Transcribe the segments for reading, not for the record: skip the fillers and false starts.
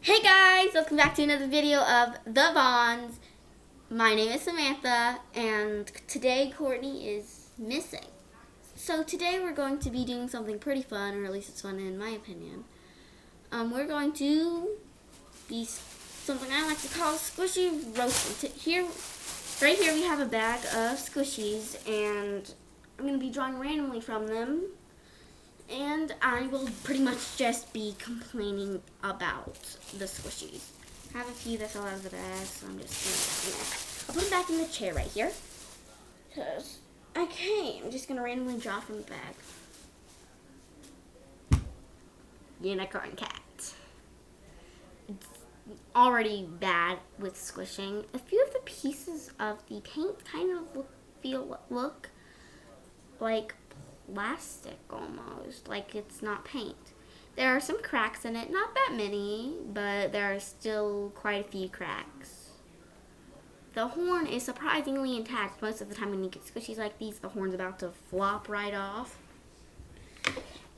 Hey guys, welcome back to another video of The Bonds. My name is Samantha and today Courtney is missing. So today we're going to be doing something pretty fun, or at least it's fun in my opinion. We're going to be something I like to call squishy roasting. Right here we have a bag of squishies and I'm going to be drawing randomly from them. And I will pretty much just be complaining about the squishies. I have a few that fell out of the bag, so I'm just going to I'll put them back in the chair right here. Because, okay, I'm just going to randomly draw from the bag. Unicorn cat. It's already bad with squishing. A few of the pieces of the paint kind of look like plastic almost, like it's not paint. There are some cracks in it, not that many, but there are still quite a few cracks. The horn is surprisingly intact. Most of the time when you get squishies like these, the horn's about to flop right off.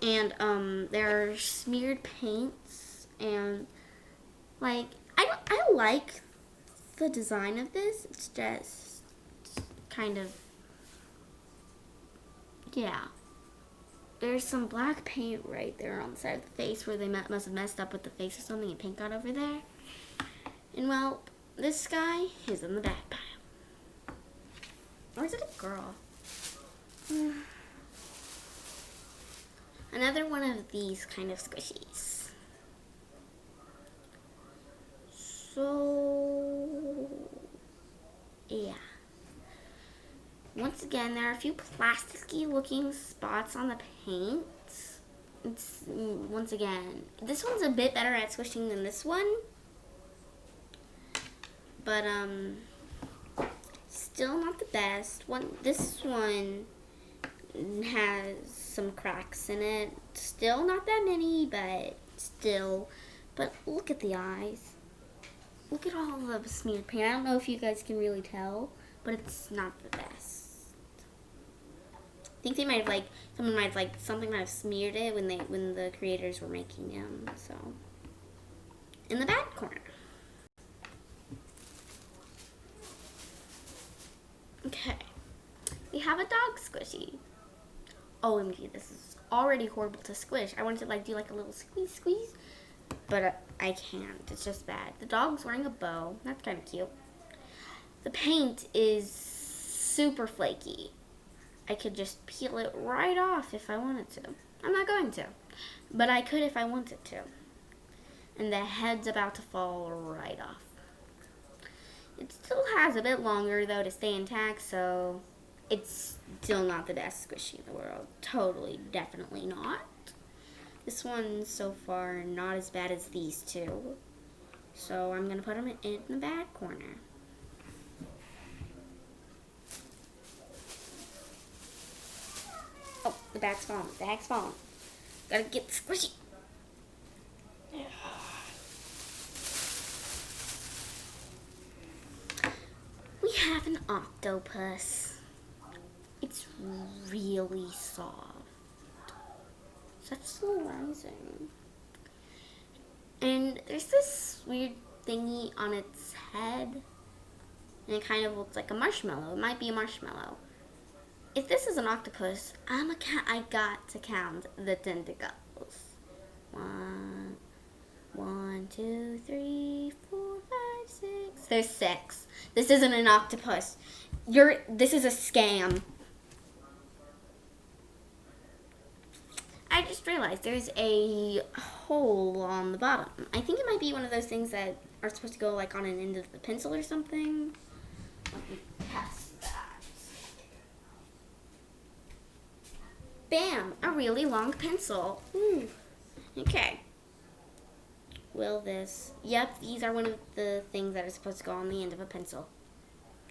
And there are smeared paints, and like I like the design of this. It's just kind of, yeah. There's some black paint right there on the side of the face where they must have messed up with the face or something and paint got over there. And well, this guy is in the bag pile. Or is it a girl? Another one of these kind of squishies. So, yeah. Once again, there are a few plasticky looking spots on the paint. Once again, this one's a bit better at squishing than this one. But, still not the best. This one has some cracks in it. Still not that many, but still. But look at the eyes. Look at all the smeared paint. I don't know if you guys can really tell, but it's not the best. I think they might have something might have smeared it when the creators were making them. So, in the back corner. Okay, we have a dog squishy. OMG, this is already horrible to squish. I wanted to do a little squeeze, but I can't. It's just bad. The dog's wearing a bow. That's kind of cute. The paint is super flaky. I could just peel it right off if I wanted to. I'm not going to, but I could if I wanted to. And the head's about to fall right off. It still has a bit longer, though, to stay intact, so it's still not the best squishy in the world. Totally, definitely not. This one's so far not as bad as these two. So I'm going to put them in the back corner. Oh, the bag's falling. The bag's falling. Gotta get squishy. We have an octopus. It's really soft. Such slow rising. And there's this weird thingy on its head. And it kind of looks like a marshmallow. It might be a marshmallow. If this is an octopus, I got to count the tentacles. 1, 2, 3, 4, 5, 6. There's 6. This isn't an octopus. This is a scam. I just realized there's a hole on the bottom. I think it might be one of those things that are supposed to go on an end of the pencil or something. Let me test that. Bam! A really long pencil. Ooh. Okay. Yep, these are one of the things that are supposed to go on the end of a pencil.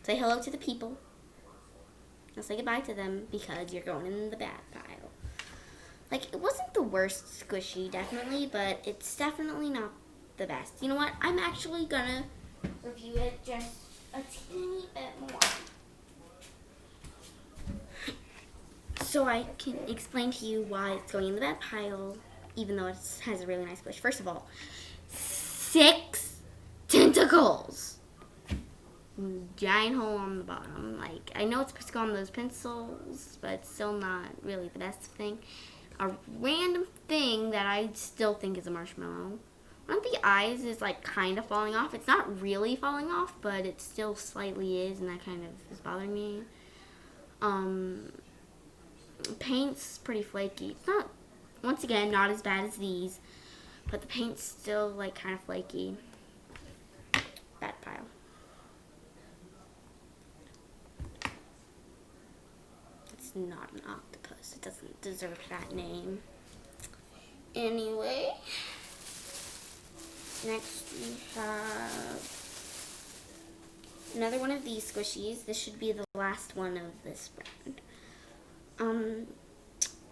Say hello to the people. Now say goodbye to them because you're going in the bad pile. It wasn't the worst squishy, definitely, but it's definitely not the best. You know what? I'm actually gonna review it just a teeny bit more, so I can explain to you why it's going in the bad pile, even though it has a really nice squish. First of all, 6 tentacles. Giant hole on the bottom. Like, I know it's supposed to go on those pencils, but it's still not really the best thing. A random thing that I still think is a marshmallow. One of the eyes is like kind of falling off. It's not really falling off, but it still slightly is, and that kind of is bothering me. Paint's pretty flaky. It's not, once again, not as bad as these, but the paint's still like kind of flaky. Bad pile. It's not an octopus. It doesn't deserve that name. Anyway, next we have another one of these squishies. This should be the last one of this brand.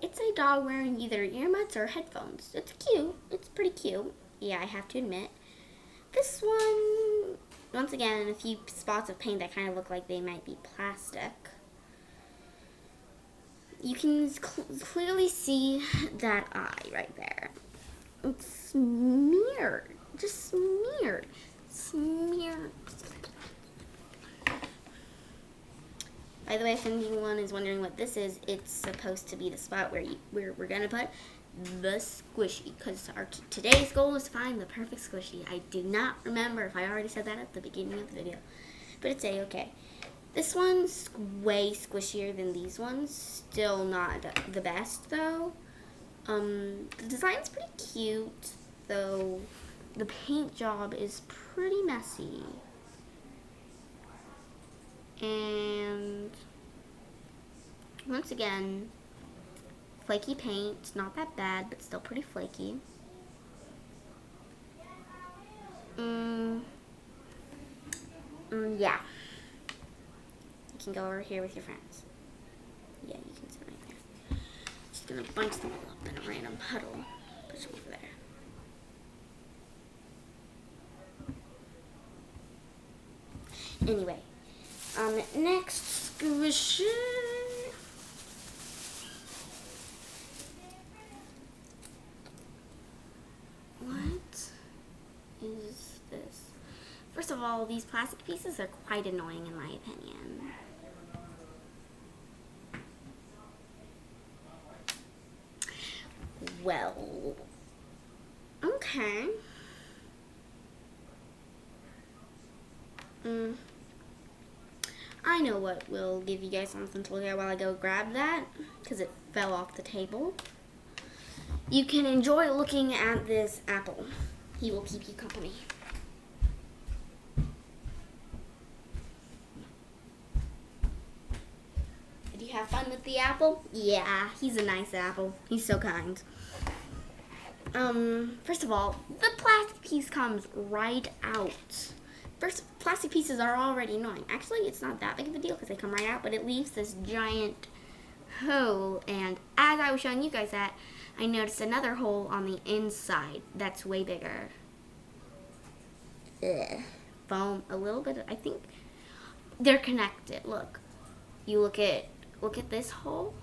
It's a dog wearing either earbuds or headphones. It's cute. It's pretty cute. Yeah, I have to admit. This one, once again, a few spots of paint that kind of look like they might be plastic. You can clearly see that eye right there. It's smeared. Just smeared. Smeared. By the way, if anyone is wondering what this is, it's supposed to be the spot where we're going to put the squishy. Because our today's goal is to find the perfect squishy. I do not remember if I already said that at the beginning of the video. But it's A-okay. This one's way squishier than these ones. Still not the best, though. The design's pretty cute, though the paint job is pretty messy. And once again, flaky paint, not that bad, but still pretty flaky. Yeah. You can go over here with your friends. Yeah, you can sit right there. Just gonna bunch them all up in a random puddle. Push them over there. Anyway. Next squishy. What is this? First of all, these plastic pieces are quite annoying in my opinion. Well, okay. I know what will give you guys something to look at while I go grab that, because it fell off the table. You can enjoy looking at this apple. He will keep you company. Did you have fun with the apple? Yeah, he's a nice apple. He's so kind. First of all, the plastic piece comes right out. First, plastic pieces are already annoying. Actually, it's not that big of a deal because they come right out, but it leaves this giant hole. And as I was showing you guys that, I noticed another hole on the inside that's way bigger. Foam, a little bit. I think they're connected. Look, you look at this hole,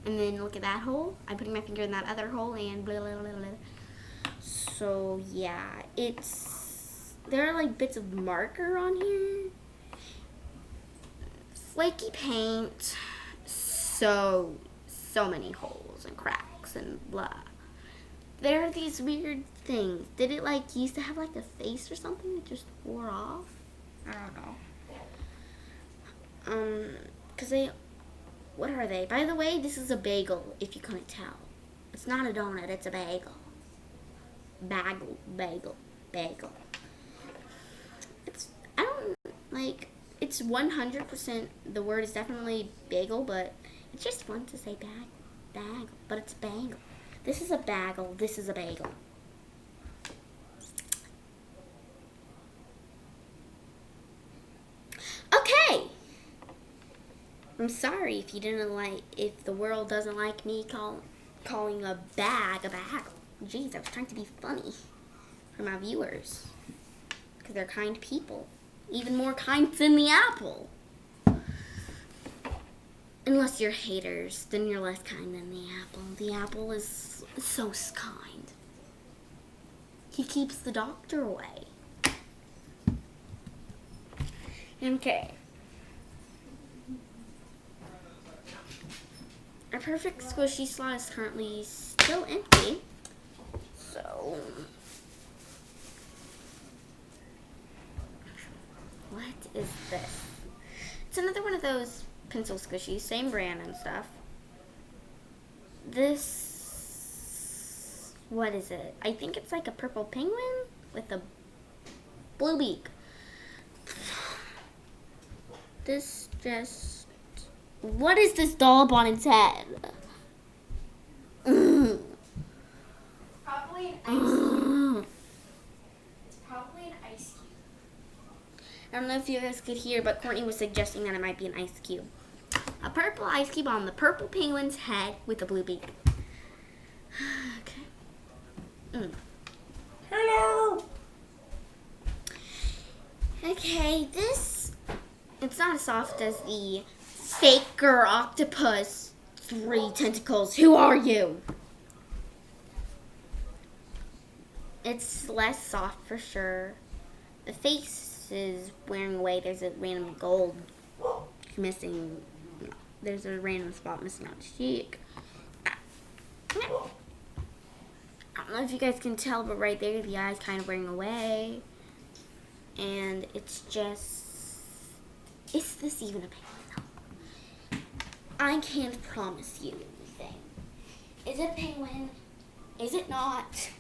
and then look at that hole. I'm putting my finger in that other hole, and blah blah blah blah. So yeah, there are like bits of marker on here. Flaky paint. So many holes and cracks and blah. There are these weird things. Did it like used to have like a face or something that just wore off? I don't know. What are they? By the way, this is a bagel, if you couldn't tell. It's not a donut, it's a bagel. Bagel. It's 100%, the word is definitely bagel, but it's just fun to say bagel, but it's bagel. This is a bagel, this is a bagel. Okay. I'm sorry if the world doesn't like me calling a bag a bagel. Jeez, I was trying to be funny for my viewers. Because they're kind people. Even more kind than the apple. Unless you're haters, then you're less kind than the apple. The apple is so kind. He keeps the doctor away. Okay. Our perfect squishy slot is currently still empty. So, what is this? It's another one of those pencil squishies, same brand and stuff. This, what is it? I think it's like a purple penguin with a blue beak. This just, what is this dollop on its head? Probably an ice cube. It's probably an ice cube. I don't know if you guys could hear, but Courtney was suggesting that it might be an ice cube. A purple ice cube on the purple penguin's head with a blue beak. Okay. Hello. Okay, this, it's not as soft as the Faker Octopus 3 tentacles. Who are you? It's less soft for sure. The face is wearing away. There's a random gold missing. There's a random spot missing on the cheek. I don't know if you guys can tell, but right there, the eye's kind of wearing away. And it's just, is this even a penguin? I can't promise you anything. Is it a penguin? Is it not?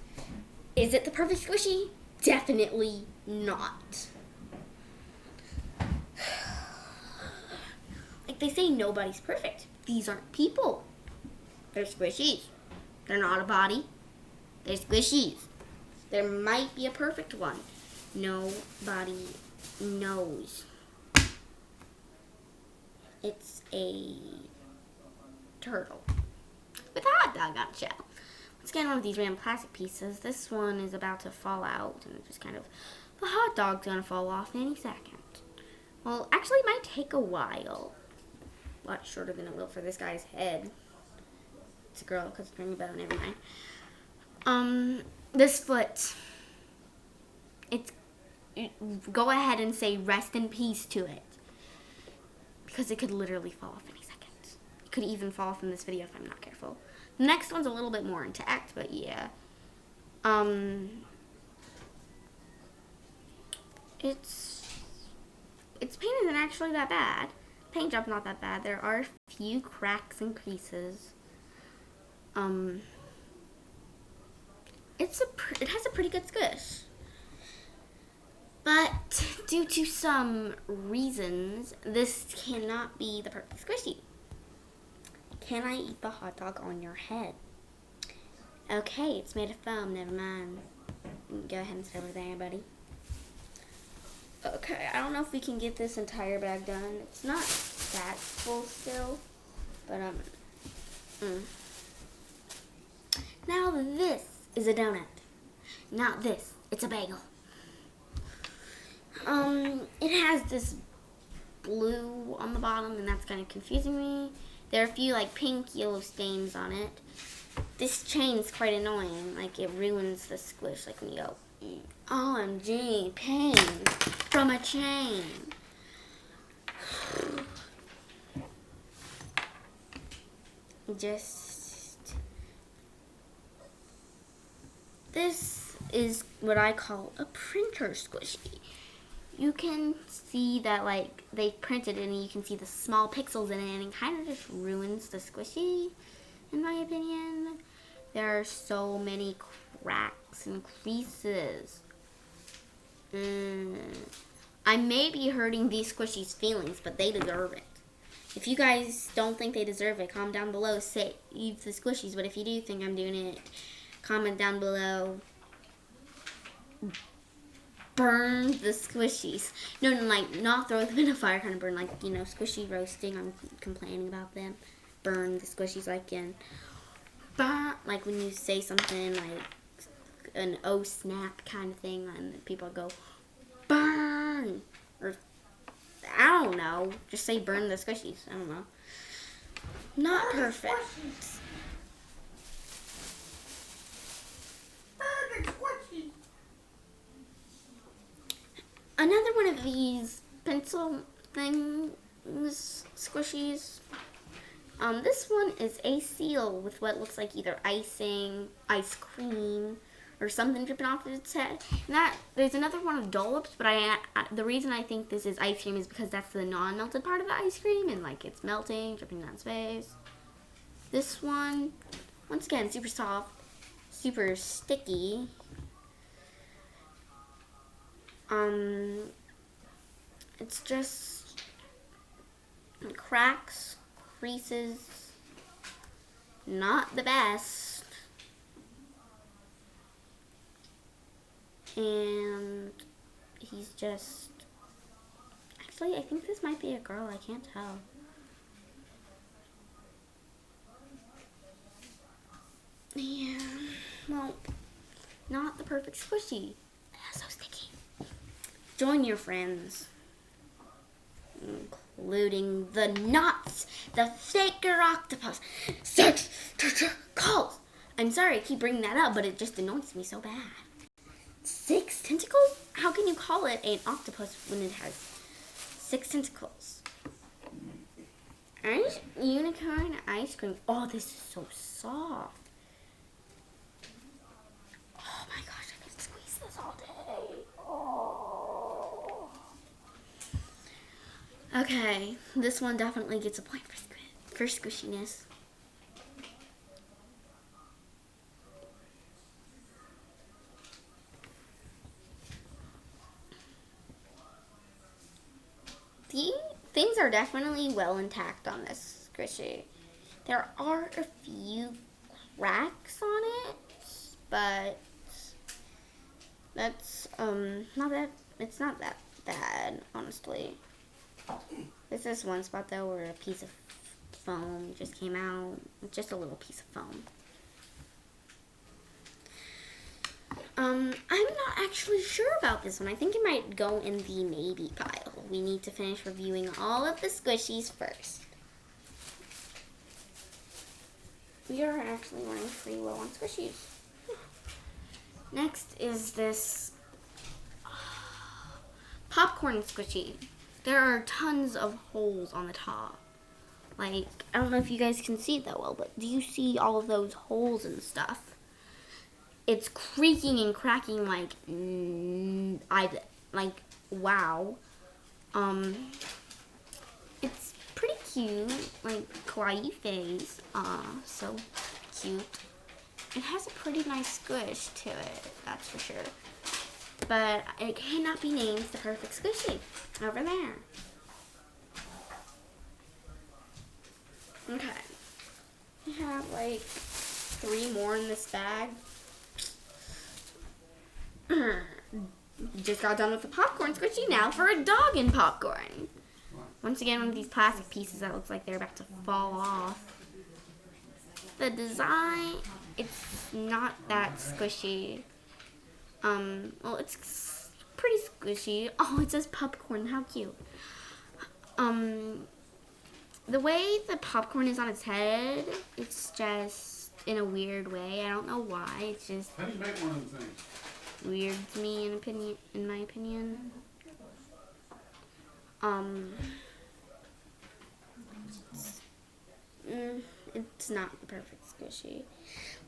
Is it the perfect squishy? Definitely not. Like they say, nobody's perfect. These aren't people. They're squishies. They're not a body. They're squishies. There might be a perfect one. Nobody knows. It's a turtle with a hot dog on shell. Let's get one of these random plastic pieces. This one is about to fall out, and it's just kind of, the hot dog's gonna fall off any second. Well, actually, it might take a while. A lot shorter than it will for this guy's head. It's a girl because it's ringing a bell. Never mind. This foot. Go ahead and say rest in peace to it, because it could literally fall off any second. It could even fall off in this video if I'm not careful. The next one's a little bit more intact, but yeah. It's paint isn't actually that bad. Paint job's not that bad. There are a few cracks and creases. It has a pretty good squish. But due to some reasons, this cannot be the perfect squishy. Can I eat the hot dog on your head? Okay, it's made of foam. Never mind. Go ahead and sit over there, buddy. Okay, I don't know if we can get this entire bag done. It's not that full still, but Now this is a donut. Not this. It's a bagel. It has this blue on the bottom, and that's kind of confusing me. There are a few like pink, yellow stains on it. This chain's quite annoying. Like it ruins the squish. Like when you go, OMG, pain from a chain. This is what I call a printer squishy. You can see that like they printed it and you can see the small pixels in it, and it kind of just ruins the squishy, in my opinion. There are so many cracks and creases. I may be hurting these squishies' feelings, but they deserve it. If you guys don't think they deserve it, comment down below, say save the squishies, but if you do think I'm doing it, comment down below. Burn the squishies. No, like, not throw them in a fire kind of burn, like, you know, squishy roasting. I'm complaining about them. Burn the squishies, like in, burn, like when you say something like an oh snap kind of thing, and people go, burn, or, I don't know, just say burn the squishies. I don't know. Not perfect. another one of these pencil things, squishies. This one is a seal with what looks like either icing, ice cream, or something dripping off of its head. And there's another one of Dollops, but the reason I think this is ice cream is because that's the non-melted part of the ice cream, and like it's melting, dripping down its face. This one, once again, super soft, super sticky. It's just cracks, creases, not the best. And he's just, actually, I think this might be a girl, I can't tell. Yeah, well, not the perfect squishy. So sticky. Join your friends, including the knots, the faker octopus, 6 tentacles. I'm sorry I keep bringing that up, but it just annoys me so bad. 6 tentacles? How can you call it an octopus when it has 6 tentacles? Unicorn ice cream. Oh, this is so soft. Oh my gosh, I could squeeze this all day. Oh. Okay, this one definitely gets a point for squishiness. Things are definitely well intact on this squishy. There are a few cracks on it, but that's it's not that bad, honestly. There's this one spot though where a piece of foam just came out. Just a little piece of foam. I'm not actually sure about this one. I think it might go in the maybe pile. We need to finish reviewing all of the squishies first. We are actually running pretty low on squishies. Next is this popcorn squishy. There are tons of holes on the top. Like, I don't know if you guys can see it that well, but do you see all of those holes and stuff? It's creaking and cracking like, wow. It's pretty cute, like kawaii face. So cute. It has a pretty nice squish to it, that's for sure. But it cannot be named the perfect squishy. Over there. Okay. We have like 3 more in this bag. Just got done with the popcorn squishy. Now for a dog and popcorn. Once again, one of these plastic pieces that looks like they're about to fall off. The design, it's not that squishy. Well, it's pretty squishy. Oh, it says popcorn. How cute. The way the popcorn is on its head, it's just in a weird way. I don't know why. It's just. How do you make one of them things? Weird to me, in my opinion. It's not the perfect squishy.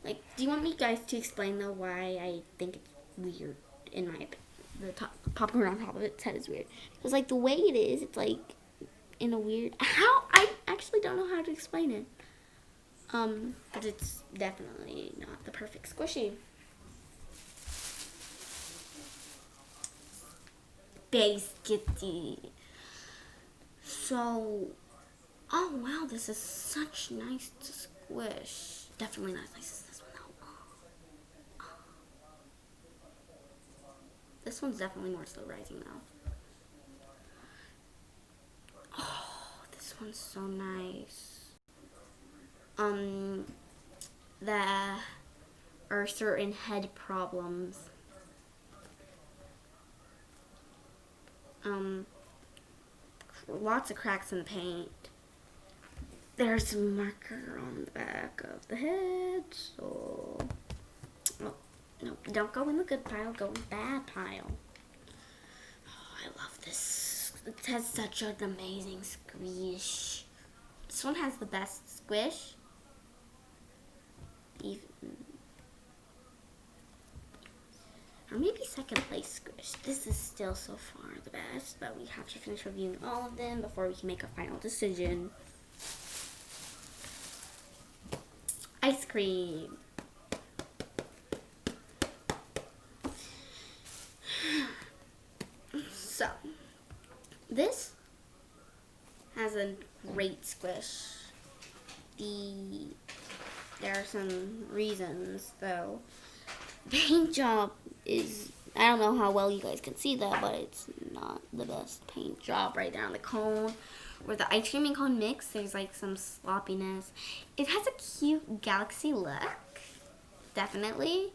Like, do you want me guys to explain though why I think it's weird? In my opinion, the popcorn on top of its head is weird. Because like the way it is, it's like in a weird. I actually don't know how to explain it. But it's definitely not the perfect squishy. Biscuity. So, oh wow, this is such nice to squish. Definitely not as nice as this one though. This one's definitely more slow rising though. Oh, this one's so nice. There are certain head problems. Lots of cracks in the paint. There's a marker on the back of the head, so no, don't go in the good pile, go in the bad pile. Oh, I has such an amazing squish. This one has the best squish. Even, or maybe second place squish. This is still so far the best, but we have to finish reviewing all of them before we can make a final decision. Ice cream. So, this has a great squish. There are some reasons though. The paint job is, I don't know how well you guys can see that, but it's not the best paint job right there on the cone. Where the ice cream and cone mix, there's like some sloppiness. It has a cute galaxy look, definitely.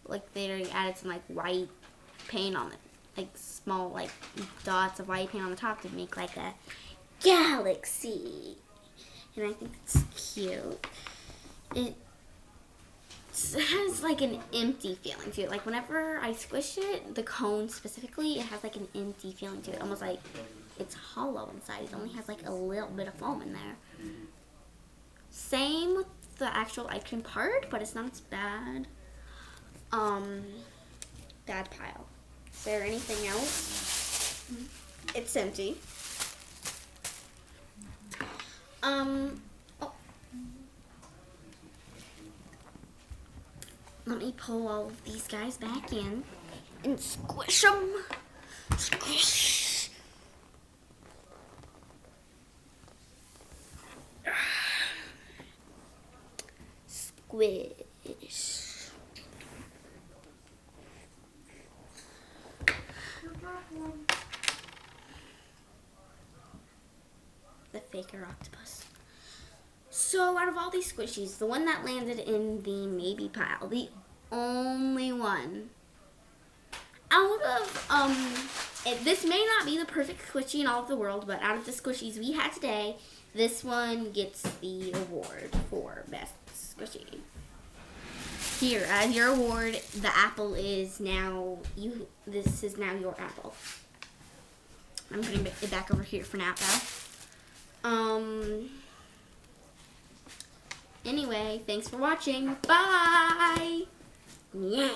Like they added some like white paint on it, like small like dots of white paint on the top to make like a galaxy. And I think it's cute. It has like an empty feeling to it. Like whenever I squish it, the cone specifically, it has like an empty feeling to it. Almost like it's hollow inside. It only has like a little bit of foam in there. Same with the actual ice cream part, but it's not as bad. Bad pile. Is there anything else? It's empty. Oh. Let me pull all of these guys back in and squish them. Squish. Squish. The faker octopus. So out of all these squishies, the one that landed in the maybe pile, the only one out of this may not be the perfect squishy in all of the world, but out of the squishies we had today, this one gets the award for best squishy. Here, as your award, the apple is now this is now your apple. I'm putting it back over here for now, though. Anyway, thanks for watching. Bye! Yeah.